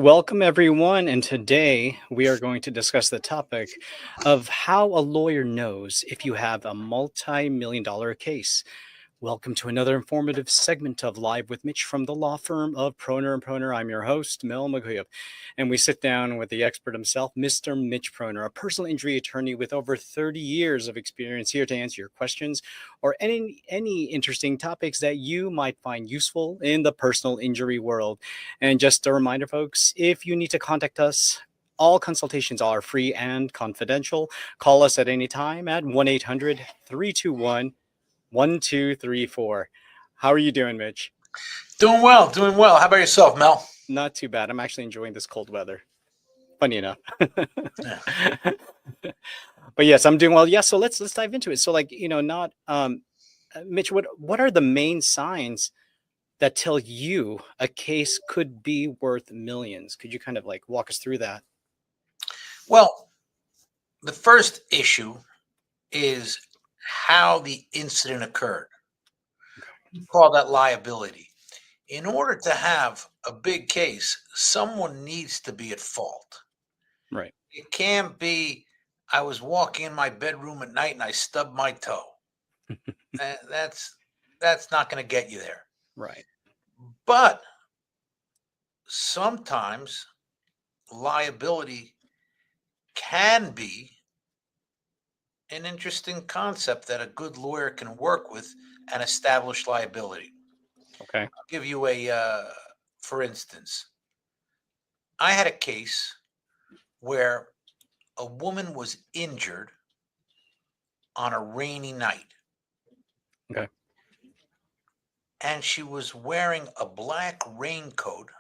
welcome everyone. And today we are going to discuss the topic of how a lawyer knows if you have a multi-million dollar case. Welcome to another informative segment of Live with Mitch from the law firm of Proner and Proner. I'm your host, Mel McGuibb, and we sit down with the expert himself, Mr. Mitch Proner, a personal injury attorney with over 30 years of experience, here to answer your questions or any interesting topics that you might find useful in the personal injury world. And just a reminder, folks, if you need to contact us, all consultations are free and confidential. Call us at any time at 1-800-321-1234. How are you doing, Mitch? Doing well, doing well. How about yourself, Mel? Not too bad. I'm actually enjoying this cold weather. Funny enough. Yeah. But yes, I'm doing well. Yeah, so let's dive into it. So not Mitch, what are the main signs that tell you a case could be worth millions? Could you kind of like walk us through that? Well, the first issue is how the incident occurred. We call that liability. In order to have a big case, someone needs to be at fault. Right. It can't be, I was walking in my bedroom at night and I stubbed my toe. That's not going to get you there. Right. But sometimes liability can be an interesting concept that a good lawyer can work with and establish liability. Okay. I'll give you for instance, I had a case where a woman was injured on a rainy night. Okay. And she was wearing a black raincoat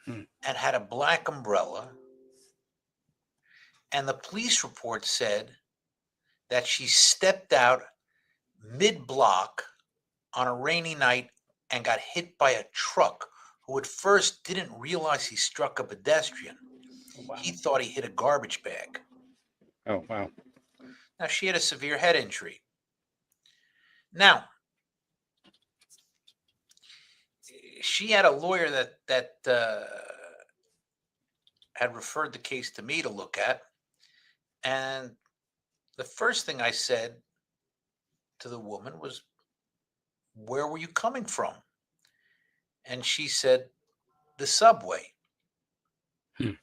and had a black umbrella. And the police report said that she stepped out mid-block on a rainy night and got hit by a truck who at first didn't realize he struck a pedestrian. Wow. He thought he hit a garbage bag. Oh, wow. Now, she had a severe head injury. Now, she had a lawyer that had referred the case to me to look at. And the first thing I said to the woman was, "Where were you coming from?" And she said, "The subway." And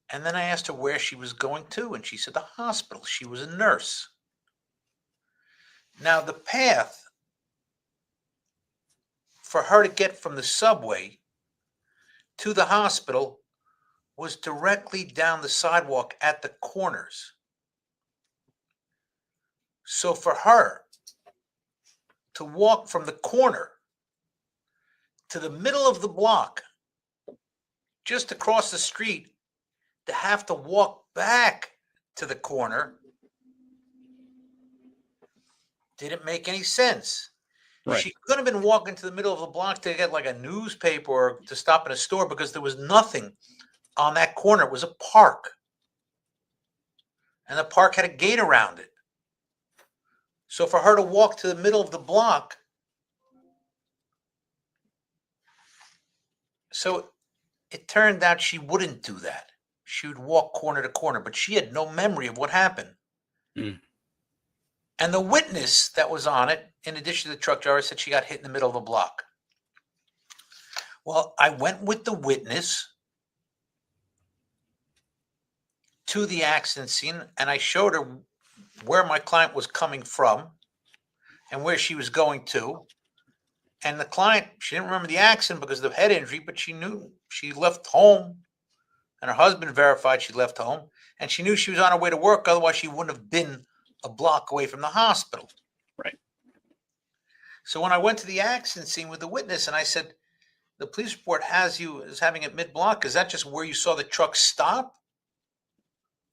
then I asked her where she was going to, and she said the hospital. She was a nurse. Now, the path for her to get from the subway to the hospital was directly down the sidewalk at the corners. So for her to walk from the corner to the middle of the block, just across the street, to have to walk back to the corner didn't make any sense. Right. She could have been walking to the middle of the block to get like a newspaper or to stop in a store because there was nothing on that corner. It was a park. And the park had a gate around it. So for her to walk to the middle of the block, so it turned out she wouldn't do that. She would walk corner to corner, but she had no memory of what happened. And the witness that was on it, in addition to the truck driver, said she got hit in the middle of the block. Well, I went with the witness to the accident scene, and I showed her where my client was coming from and where she was going to. And the client, she didn't remember the accident because of the head injury, but she knew she left home, and her husband verified she left home, and she knew she was on her way to work. Otherwise, she wouldn't have been a block away from the hospital. Right. So when I went to the accident scene with the witness, and I said, the police report has you as having it mid-block. Is that just where you saw the truck stop?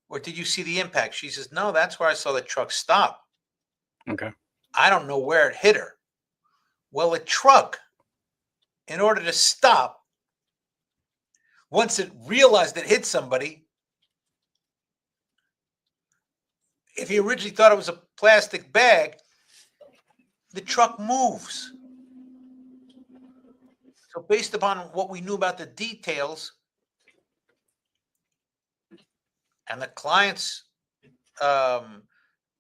Or did you see the impact? She says, no, that's where I saw the truck stop. Okay. I don't know where it hit her. Well, a truck, in order to stop, once it realized it hit somebody, if he originally thought it was a plastic bag, the truck moves. So based upon what we knew about the details and the client's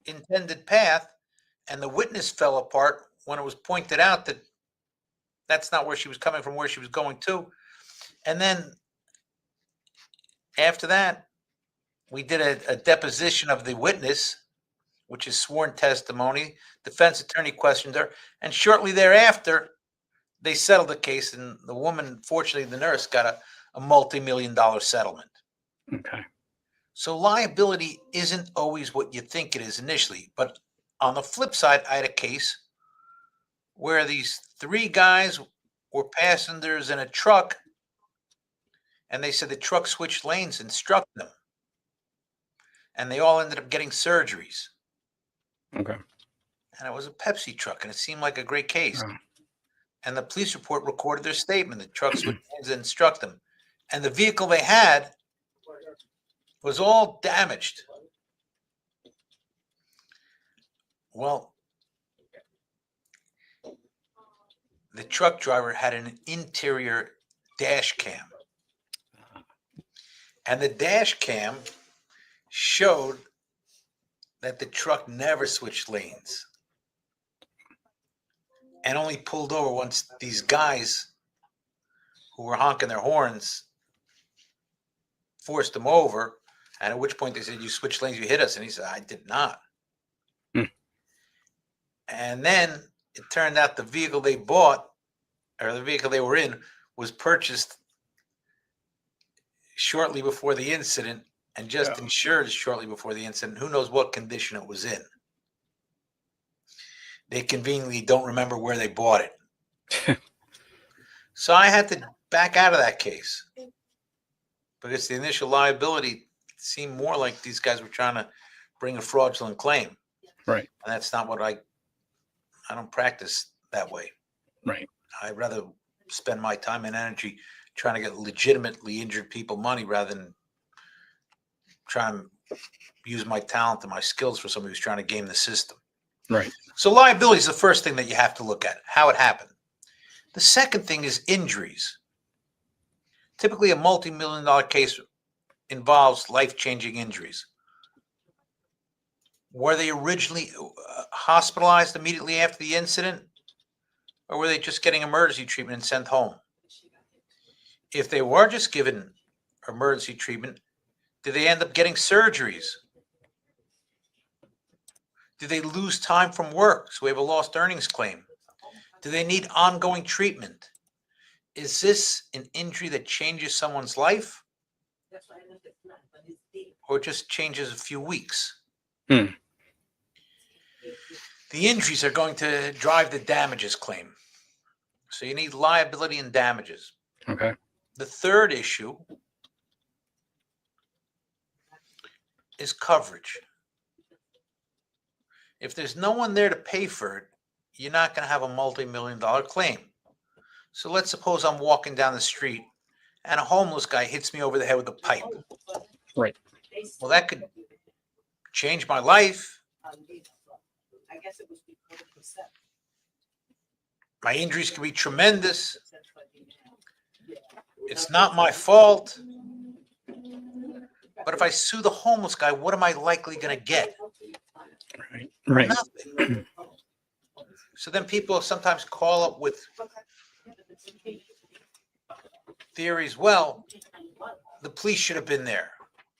intended path, and the witness fell apart when it was pointed out that that's not where she was coming from, where she was going to. And then after that, we did a deposition of the witness, which is sworn testimony. Defense attorney questioned her, and shortly thereafter, they settled the case. And the woman, fortunately, the nurse, got a multi-million-dollar settlement. Okay. So liability isn't always what you think it is initially. But on the flip side, I had a case where these three guys were passengers in a truck, and they said the truck switched lanes and struck them. And they all ended up getting surgeries. Okay. And it was a Pepsi truck, and it seemed like a great case. Oh. And the police report recorded their statement. The truck switched lanes and struck them. And the vehicle they had was all damaged. Well, the truck driver had an interior dash cam. And the dash cam showed that the truck never switched lanes and only pulled over once these guys who were honking their horns forced him over. And at which point they said, "You switched lanes, you hit us." And he said, "I did not." Hmm. And then it turned out the vehicle they bought, or the vehicle they were in, was purchased shortly before the incident and just insured shortly before the incident. Who knows what condition it was in? They conveniently don't remember where they bought it. So I had to back out of that case because the initial liability seemed more like these guys were trying to bring a fraudulent claim. Right. And that's not what I don't practice that way. Right. I'd rather spend my time and energy trying to get legitimately injured people money rather than trying to use my talent and my skills for somebody who's trying to game the system. Right. So liability is the first thing that you have to look at, how it happened. The second thing is injuries. Typically, a multi-million-dollar case involves life-changing injuries. Were they originally hospitalized immediately after the incident, or were they just getting emergency treatment and sent home? If they were just given emergency treatment, did they end up getting surgeries? Did they lose time from work, so we have a lost earnings claim? Do they need ongoing treatment? Is this an injury that changes someone's life, or just changes a few weeks? Hmm. The injuries are going to drive the damages claim. So you need liability and damages. Okay. The third issue is coverage. If there's no one there to pay for it, you're not going to have a multi-million-dollar claim. So let's suppose I'm walking down the street and a homeless guy hits me over the head with a pipe. Right. Well, that could change my life. My injuries can be tremendous. It's not my fault. But if I sue the homeless guy, what am I likely going to get? Right. Right. Nothing. So then people sometimes call up with theories. Well, the police should have been there.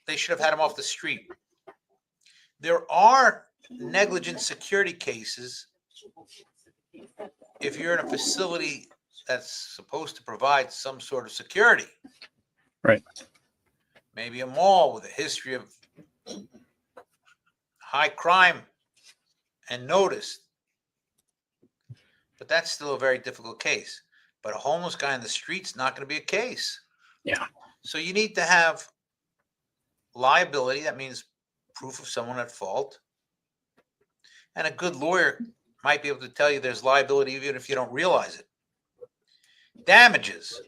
They should have had him off the street. There are negligent security cases if you're in a facility that's supposed to provide some sort of security. Right. Maybe a mall with a history of high crime and notice. But that's still a very difficult case. But a homeless guy in the street's not going to be a case. Yeah. So you need to have liability. That means proof of someone at fault. And a good lawyer might be able to tell you there's liability even if you don't realize it. Damages,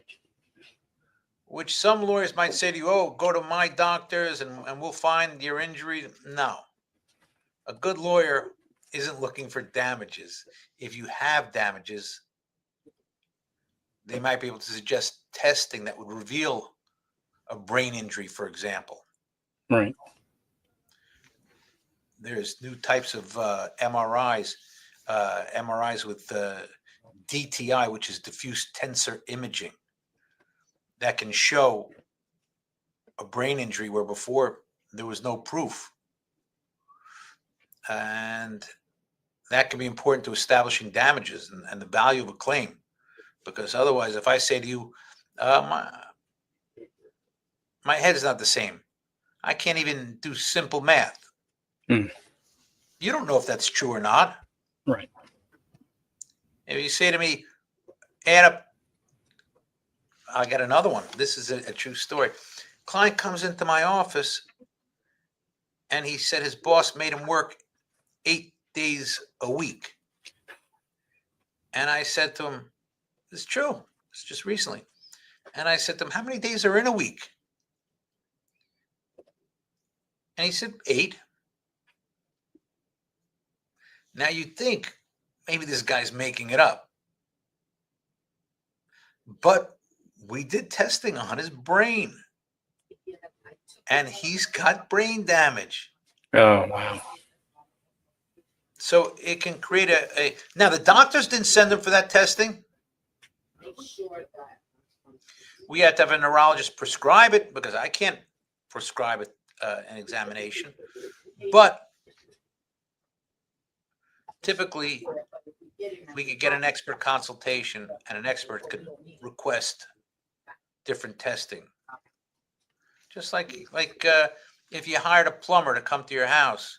which some lawyers might say to you, oh, go to my doctors and we'll find your injury. No. A good lawyer isn't looking for damages. If you have damages, they might be able to suggest testing that would reveal a brain injury, for example. Right. There's new types of MRIs, MRIs with DTI, which is diffuse tensor imaging, that can show a brain injury where before there was no proof. And that can be important to establishing damages and the value of a claim. Because otherwise, if I say to you, my head is not the same, I can't even do simple math. Mm. You don't know if that's true or not. Right. If you say to me, add up, I got another one. This is a true story. Client comes into my office and he said his boss made him work 8 days a week. And I said to him, it's true. It's just recently. And I said to him, how many days are in a week? And he said, 8. Now you'd think maybe this guy's making it up. But we did testing on his brain. And he's got brain damage. Oh, wow. So it can create a now the doctors didn't send him for that testing. We had to have a neurologist prescribe it because I can't prescribe it, an examination. But typically we could get an expert consultation and an expert could request different testing. Just like if you hired a plumber to come to your house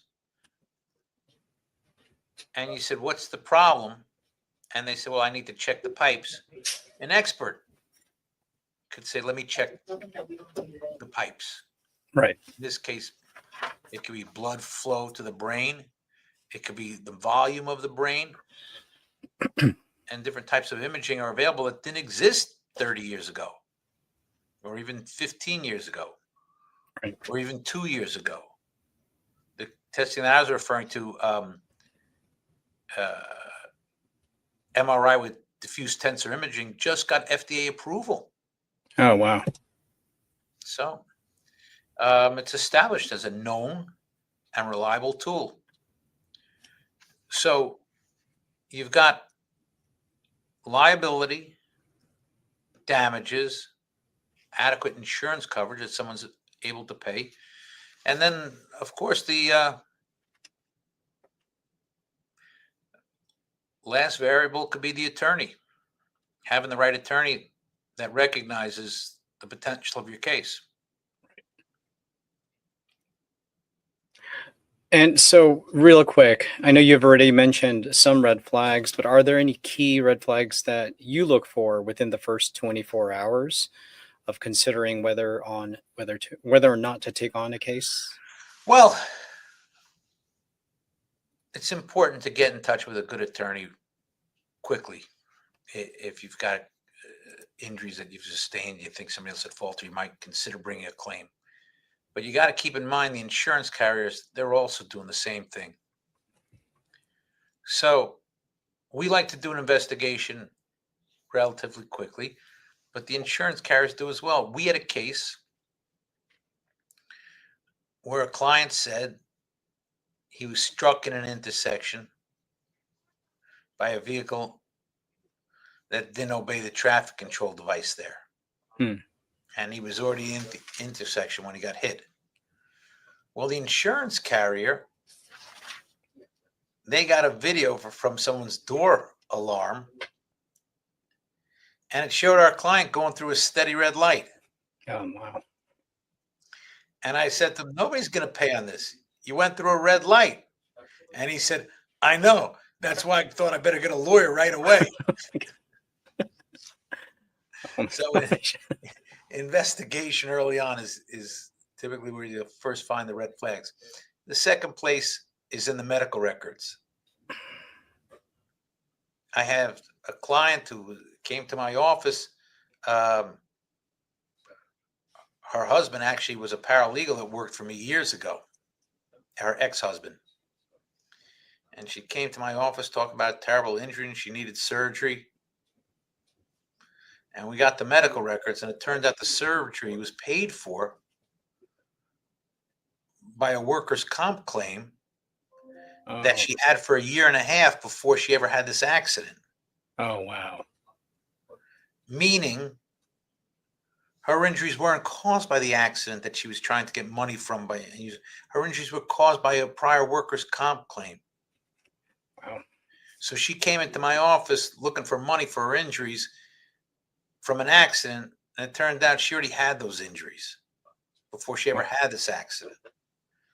and you said, what's the problem? And they said, well, I need to check the pipes. An expert could say, let me check the pipes. Right. In this case, it could be blood flow to the brain. It could be the volume of the brain. And different types of imaging are available that didn't exist 30 years ago or even 15 years ago. Right. Or even 2 years ago. The testing that I was referring to, MRI with diffuse tensor imaging, just got FDA approval. Oh, wow. So it's established as a known and reliable tool. So you've got liability, damages, adequate insurance coverage that someone's able to pay. And then, of course, the last variable could be the attorney. Having the right attorney that recognizes the potential of your case. And so, real quick, I know you've already mentioned some red flags, but are there any key red flags that you look for within the first 24 hours of considering whether or not to take on a case? Well, it's important to get in touch with a good attorney quickly. If you've got injuries that you've sustained, you think somebody else at fault, or you might consider bringing a claim. But you got to keep in mind the insurance carriers, they're also doing the same thing. So we like to do an investigation relatively quickly, but the insurance carriers do as well. We had a case where a client said he was struck in an intersection by a vehicle that didn't obey the traffic control device there. And he was already in the intersection when he got hit. Well, the insurance carrier, they got a video from someone's door alarm, and it showed our client going through a steady red light. Oh, wow. And I said to him, nobody's going to pay on this. You went through a red light. And he said, I know. That's why I thought I better get a lawyer right away. So investigation early on is typically where you first find the red flags. The second place is in the medical records. I have a client who came to my office. Her husband actually was a paralegal that worked for me years ago, her ex-husband. And she came to my office talking about a terrible injury and she needed surgery. And we got the medical records, and it turned out the surgery was paid for by a workers' comp claim that she had for a year and a half before she ever had this accident. Oh, wow. Meaning her injuries weren't caused by the accident that she was trying to get money from. Her injuries were caused by a prior workers' comp claim. Wow. So she came into my office looking for money for her injuries from an accident, and it turned out she already had those injuries before she ever had this accident.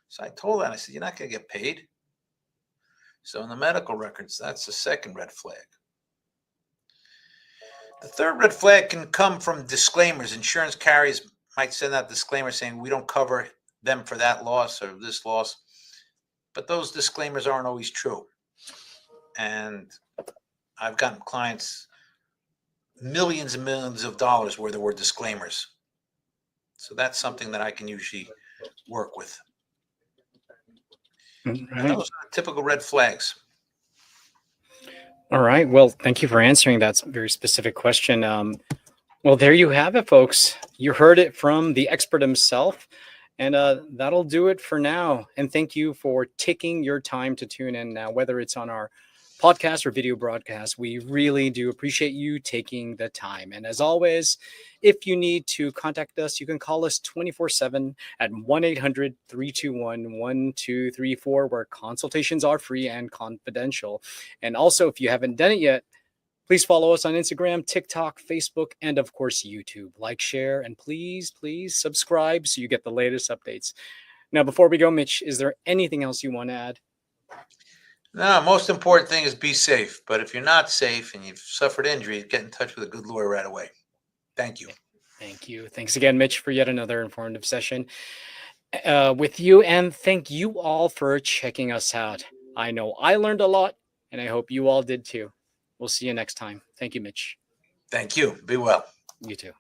So I told her, and I said, "You're not going to get paid." So in the medical records, that's the second red flag. The third red flag can come from disclaimers. Insurance carriers might send out disclaimers saying we don't cover them for that loss or this loss, but those disclaimers aren't always true. And I've gotten clients millions and millions of dollars where there were disclaimers. So that's something that I can usually work with. And Right. those are the typical red flags. All right. Well, thank you for answering that very specific question. Well, there you have it, folks. You heard it from the expert himself. And that'll do it for now. And thank you for taking your time to tune in now, whether it's on our podcast or video broadcast. We really do appreciate you taking the time. And as always, if you need to contact us, you can call us 24/7 at 1-800-321-1234, where consultations are free and confidential. And also, if you haven't done it yet, please follow us on Instagram, TikTok, Facebook, and of course, YouTube. Like, share, and please subscribe so you get the latest updates. Now, before we go, Mitch, is there anything else you want to add? No, most important thing is be safe. But if you're not safe and you've suffered injury, get in touch with a good lawyer right away. Thank you. Thank you. Thanks again, Mitch, for yet another informative session with you. And thank you all for checking us out. I know I learned a lot, and I hope you all did too. We'll see you next time. Thank you, Mitch. Thank you. Be well. You too.